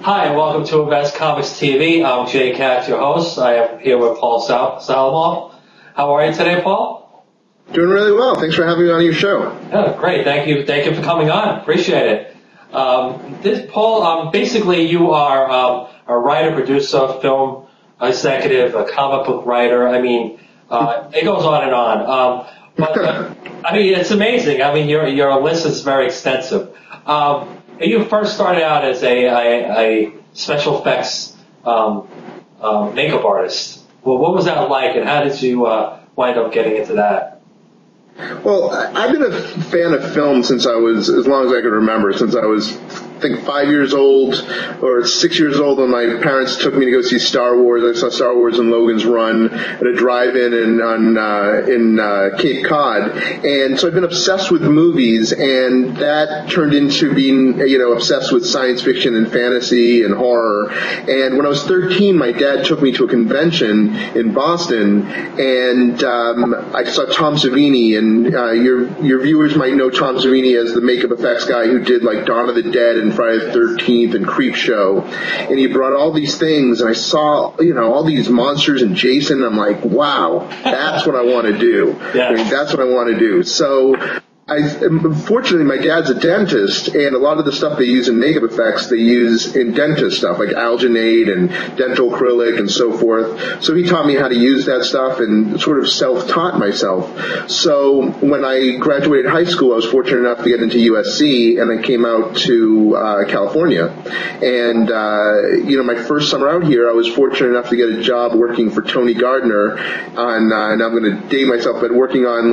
Hi, and welcome to InvestComics TV. I'm Jay Katz, your host. I am here with Paul Salamoff. How are you today, Paul? Doing really well. Thanks for having me on your show. Yeah, great. Thank you for coming on. Appreciate it. Paul, basically you are a writer, producer, film executive, a comic book writer. I mean, it goes on and on. It's amazing. I mean, your list is very extensive. You first started out as a special effects makeup artist. Well, what was that like, and how did you wind up getting into that? Well, I've been a fan of film since I was, as long as I can remember, since I was, I think, 5 years old or 6 years old when my parents took me to go see Star Wars. I saw Star Wars in Logan's Run at a drive-in in Cape Cod. And so I've been obsessed with movies, and that turned into being, obsessed with science fiction and fantasy and horror. And when I was 13, my dad took me to a convention in Boston, and I saw Tom Savini. And your viewers might know Tom Savini as the makeup effects guy who did like Dawn of the Dead and Friday the 13th and Creepshow. And he brought all these things, and I saw, all these monsters and Jason. And I'm like, wow, that's what I want to do. Yeah. I mean, that's what I want to do. So fortunately, my dad's a dentist, and a lot of the stuff they use in makeup effects, they use in dentist stuff, like alginate and dental acrylic and so forth. So he taught me how to use that stuff and sort of self-taught myself. So when I graduated high school, I was fortunate enough to get into USC, and I came out to California. And, my first summer out here, I was fortunate enough to get a job working for Tony Gardner on, and I'm going to date myself, but working on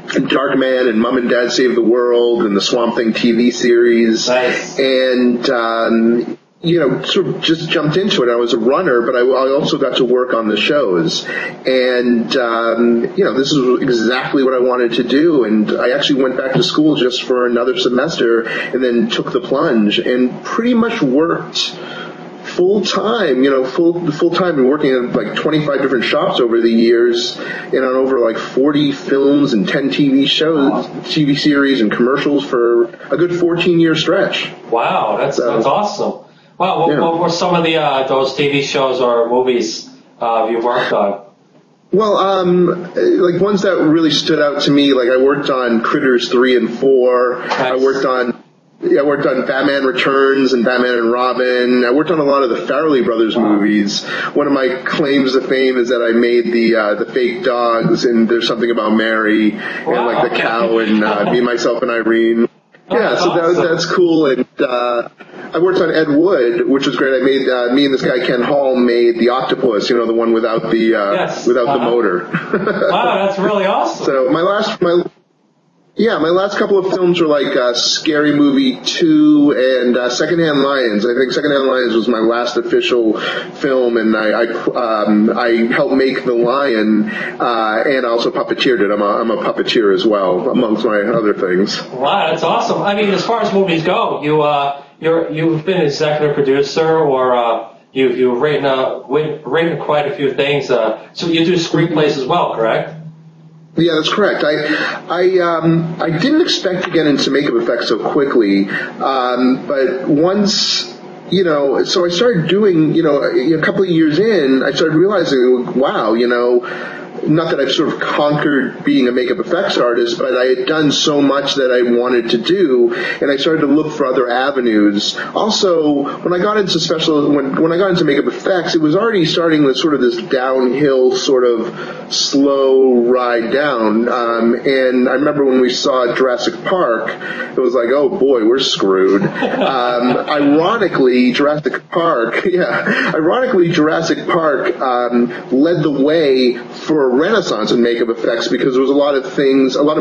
Darkman and Mom and Dad Save the World and the Swamp Thing TV series. Nice. And, sort of just jumped into it. I was a runner, but I also got to work on the shows. And, this is exactly what I wanted to do. And I actually went back to school just for another semester and then took the plunge and pretty much worked full-time, full-time, and working at like 25 different shops over the years, and on over like 40 films and 10 TV shows, TV series and commercials for a good 14-year stretch. Wow, that's awesome. Wow, what were some of the those TV shows or movies you worked on? Well, like ones that really stood out to me, like I worked on Critters 3 and 4. Nice. I worked on Batman Returns and Batman and Robin. I worked on a lot of the Farrelly Brothers movies. One of my claims to fame is that I made the fake dogs and There's Something About Mary, and like the cow and Me, Myself, and Irene. Yeah, so awesome. That's cool. And I worked on Ed Wood, which was great. I made me and this guy Ken Hall made the octopus, the one without the the motor. Wow, that's really awesome. So my last couple of films were like Scary Movie 2 and Secondhand Lions. I think Secondhand Lions was my last official film, and I helped make The Lion, and I also puppeteered it. I'm a puppeteer as well, amongst my other things. Wow, that's awesome. I mean, as far as movies go, you've been executive producer, or you've written quite a few things. So you do screenplays as well, correct? Yeah, that's correct. I didn't expect to get into makeup effects so quickly, but once, so I started doing, a couple of years in, I started realizing, wow, not that I've sort of conquered being a makeup effects artist, but I had done so much that I wanted to do, and I started to look for other avenues. Also, when I got into when I got into makeup effects, it was already starting with sort of this downhill, sort of slow ride down. And I remember when we saw Jurassic Park, it was like, oh boy, we're screwed. Ironically, Jurassic Park led the way for a renaissance in makeup effects, because there was a lot of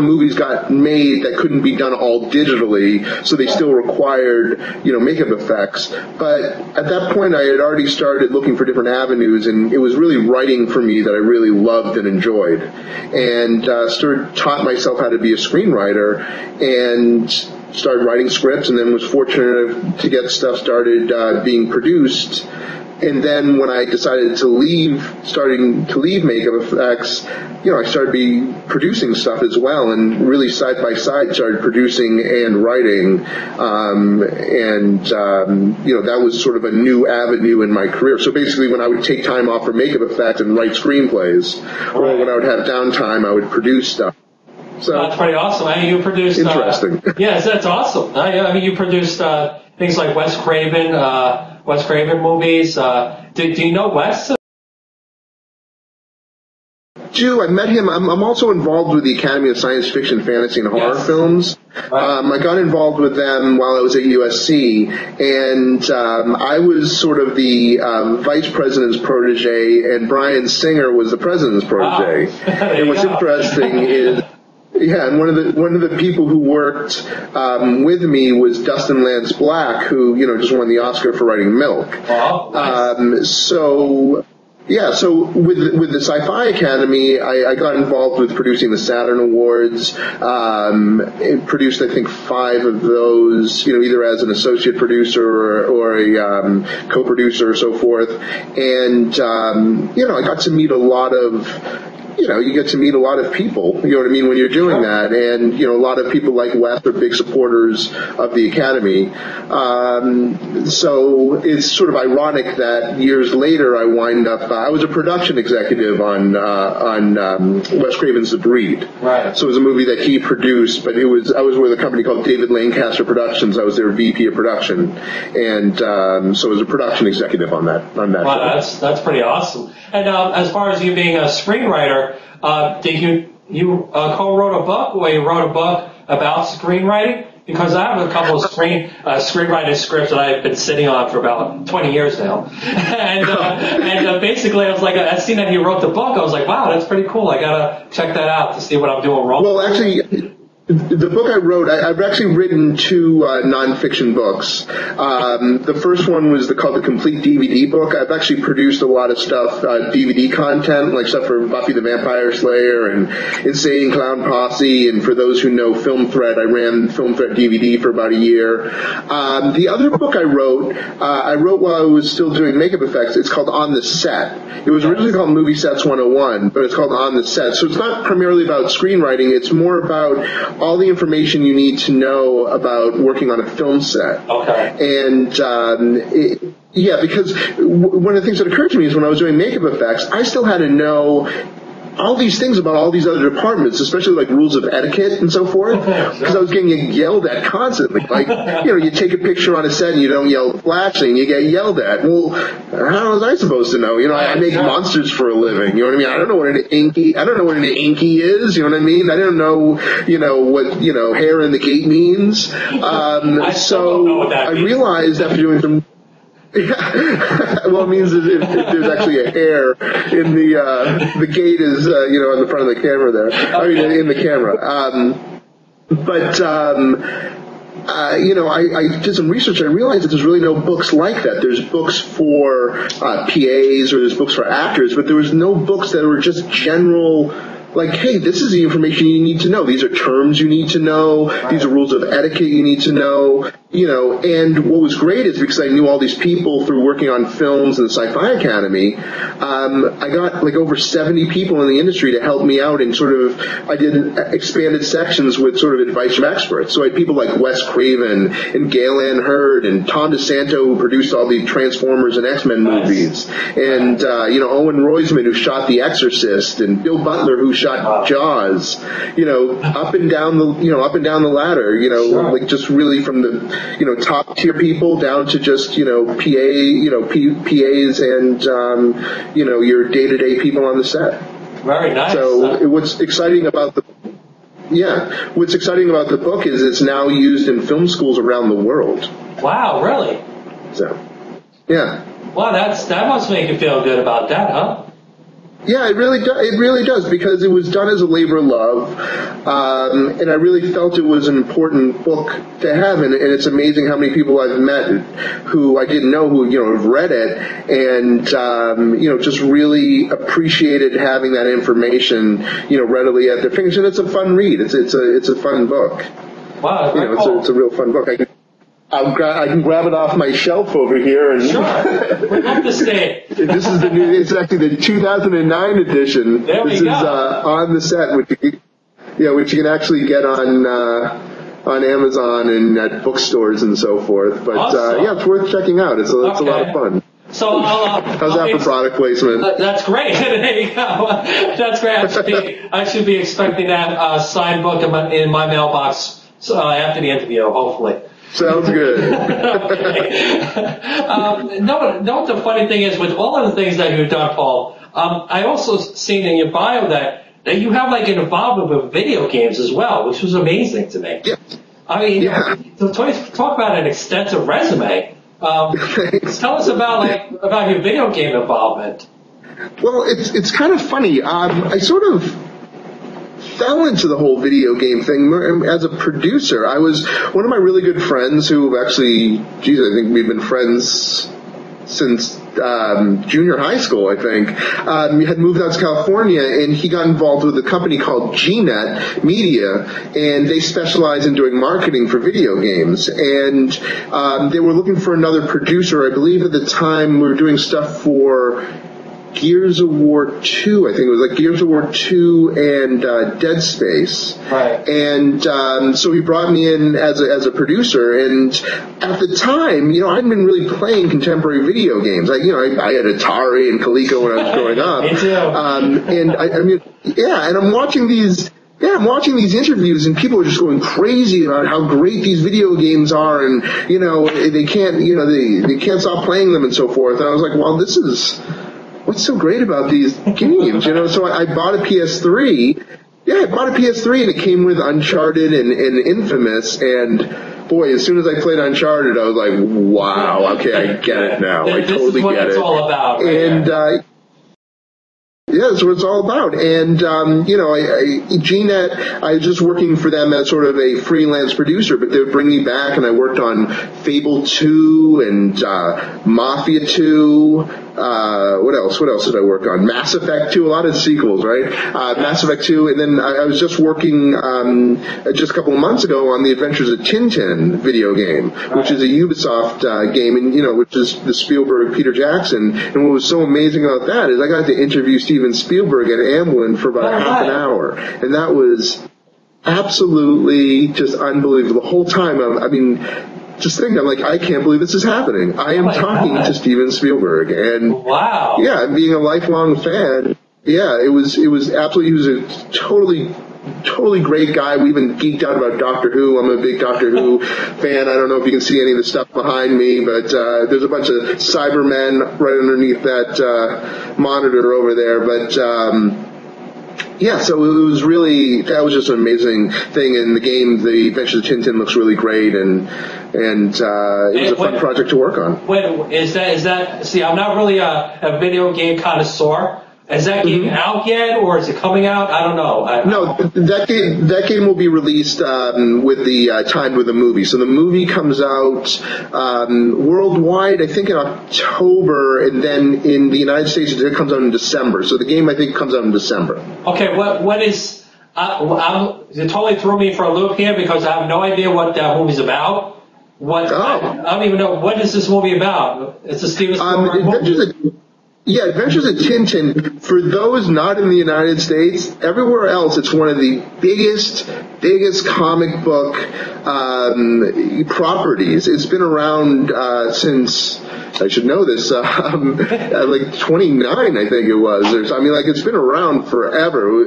movies got made that couldn't be done all digitally, so they still required, makeup effects. But at that point, I had already started looking for different avenues, and it was really writing for me that I really loved and enjoyed. And taught myself how to be a screenwriter, and started writing scripts, and then was fortunate to get stuff started being produced And then when I decided to starting to leave makeup effects, I started producing stuff as well, and really side by side started producing and writing. That was sort of a new avenue in my career. So basically, when I would take time off for makeup effects and write screenplays, or when I would have downtime, I would produce stuff. So that's pretty awesome. I mean, you produced interesting. Yes, that's awesome. I mean, you produced things like Wes Craven movies. Do you know Wes? I met him. I'm also involved with the Academy of Science Fiction, Fantasy, and Horror Films. Right. I got involved with them while I was at USC, and I was sort of the vice president's protege, and Brian Singer was the president's protege. Wow. And what's interesting is, and one of the people who worked with me was Dustin Lance Black, who just won the Oscar for writing Milk. Oh, nice. So with the Sci-Fi Academy, I got involved with producing the Saturn Awards. It produced, I think, 5 of those, either as an associate producer or a co-producer or so forth. And I got to meet a lot of you get to meet a lot of people, you know what I mean, when you're doing that. And, a lot of people like Wes are big supporters of the Academy. So it's sort of ironic that years later I wind up, I was a production executive on Wes Craven's The Breed. Right. So it was a movie that he produced, but I was with a company called David Lancaster Productions. I was their VP of production. And so I was a production executive on that. Wow, that's pretty awesome. And as far as you being a screenwriter, did you co-wrote a book, or you wrote a book about screenwriting? Because I have a couple of screenwriting scripts that I've been sitting on for about 20 years now. And basically I was like, I seen that you wrote the book. I was like, wow, that's pretty cool. I gotta check that out to see what I'm doing wrong. Well, actually, the book I wrote, I've actually written 2 nonfiction books. The first one was called the Complete DVD Book. I've actually produced a lot of stuff, DVD content, like stuff for Buffy the Vampire Slayer and Insane Clown Posse, and for those who know Film Thread, I ran Film Thread DVD for about a year. The other book I wrote while I was still doing makeup effects. It's called On the Set. It was originally called Movie Sets 101, but it's called On the Set. So it's not primarily about screenwriting, it's more about all the information you need to know about working on a film set. Okay. And because one of the things that occurred to me is when I was doing makeup effects, I still had to know all these things about all these other departments, especially like rules of etiquette and so forth, because I was getting yelled at constantly. Like, you take a picture on a set and you don't yell flashing, you get yelled at. Well, how was I supposed to know? I make monsters for a living. You know what I mean? I don't know what an inky is. You know what I mean? I don't know, what, hair in the gate means. So I realized after doing some. Well, it means if there's actually a hair in the gate is, on the front of the camera there. I mean, in the camera. I did some research and I realized that there's really no books like that. There's books for PAs or there's books for actors, but there was no books that were just general, like, hey, this is the information you need to know. These are terms you need to know. These are rules of etiquette you need to know. And what was great is because I knew all these people through working on films and the Sci-Fi Academy, I got like over 70 people in the industry to help me out, and I did expanded sections with sort of advice from experts. So I had people like Wes Craven and Gail Ann Hurd and Tom DeSanto, who produced all the Transformers and X-Men movies, and Owen Roisman, who shot The Exorcist, and Bill Butler, who shot Jaws. Up and down the ladder. Like just really from the top tier people down to just, PAs and, your day-to-day people on the set. Very nice. So what's exciting about the book is it's now used in film schools around the world. Wow, really? So, yeah. Wow, that must make you feel good about that, huh? Yeah, it really does, because it was done as a labor of love, and I really felt it was an important book to have, and it's amazing how many people I've met who I didn't know who have read it, and just really appreciated having that information readily at their fingers, and it's a fun read. It's a fun book. Wow, cool. It's a real fun book. I can grab it off my shelf over here. And Sure. We'd love to see it. This is it's actually the 2009 edition. There we this go. is on the set, which you can actually get on Amazon and at bookstores and so forth. But awesome. it's worth checking out. It's a lot of fun. So how's that for product placement? That's great. There you go. That's great. I should be expecting that signed book in my mailbox after the interview, hopefully. Sounds good. No, the funny thing is, with all of the things that you've done, Paul, I also seen in your bio that you have like an involvement with video games as well, which was amazing to me. Yeah. I mean, talk about an extensive resume. Tell us about your video game involvement. Well, it's kind of funny. I sort of fell into the whole video game thing as a producer. I was one of my really good friends who actually, I think we've been friends since junior high school, I think, had moved out to California, and he got involved with a company called GNet Media, and they specialize in doing marketing for video games. And they were looking for another producer. I believe at the time we were doing stuff for Gears of War 2, I think it was like Gears of War 2 and Dead Space. Right. And so he brought me in as a producer, and at the time, I hadn't been really playing contemporary video games. I had Atari and Coleco when I was growing up. Me too. And I'm watching these interviews, and people are just going crazy about how great these video games are, and they can't stop playing them and so forth. And I was like, well, what's so great about these games? So I bought a PS3. Yeah, I bought a PS3, and it came with Uncharted and Infamous, and boy, as soon as I played Uncharted, I was like, wow, okay, I get it now. I totally get it. This is what it's all about. Right? And yeah, that's what it's all about. And, GNet, I was just working for them as sort of a freelance producer, but they would bring me back, and I worked on Fable 2 and Mafia 2. What else did I work on? Mass Effect 2, a lot of sequels, right? Mass Effect 2, and then I was just working just a couple of months ago on the Adventures of Tintin video game, which is a Ubisoft game, and which is the Spielberg, Peter Jackson. And what was so amazing about that is I got to interview Steven Spielberg at Amblin for about half an hour, and that was absolutely just unbelievable. The whole time, just think, I'm like, I can't believe this is happening. I am talking to Steven Spielberg, and wow, yeah, being a lifelong fan, yeah, it was absolutely. He was a totally great guy. We even geeked out about Doctor Who. I'm a big Doctor Who fan. I don't know if you can see any of the stuff behind me, but there's a bunch of Cybermen right underneath that monitor over there. But yeah, so that was just an amazing thing. And the game, The Adventures of Tintin, looks really great, and it was a fun project to work on. Wait, is that? See, I'm not really a video game connoisseur. Is that game out yet, or is it coming out? I don't know. No, that game will be released with the timed with the movie. So the movie comes out worldwide, I think, in October, and then in the United States it comes out in December. So the game, I think, comes out in December. Okay, what is? You totally threw me for a loop here because I have no idea what that movie's about. I don't even know, what is this movie about? It's a Steven Spielberg movie. Yeah, Adventures of Tintin, for those not in the United States, everywhere else, it's one of the biggest comic book properties. It's been around since, I should know this, like 29, I think it was. It's been around forever.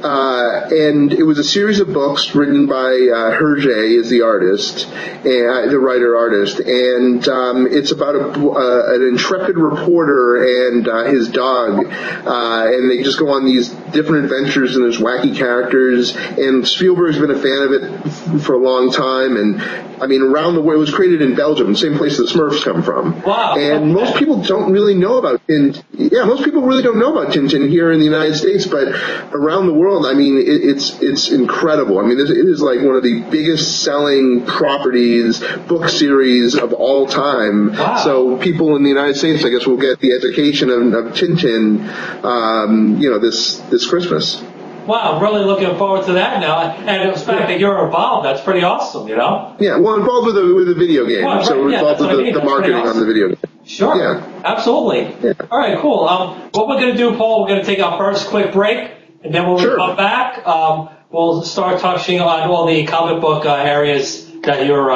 And it was a series of books written by Hergé, is the artist, the writer-artist, and it's about an intrepid reporter and his dog, and they just go on these different adventures, and there's wacky characters, and Spielberg's been a fan of it for a long time, and around the world. It was created in Belgium, the same place the Smurfs come from. Wow. And most people don't really know about Tintin. Yeah, most people really don't know about Tintin here in the United States, but around the world, it's incredible. It is like one of the biggest selling properties, book series of all time. Wow. So people in the United States, I guess, will get the education of Tintin, this Christmas. Wow, I'm really looking forward to that now. And the fact that you're involved, that's pretty awesome, you know? Yeah, well, involved with the video game. Well, So right, yeah, involved that's what I with mean. the That's marketing pretty on the video game. Sure. Yeah. Absolutely. Yeah. All right, cool. What we're going to do, Paul, we're going to take our first quick break, and then when we come back, we'll start touching on all the comic book areas that you're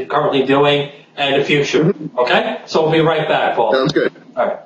currently doing and the future. Okay? So we'll be right back, Paul. Sounds good. All right.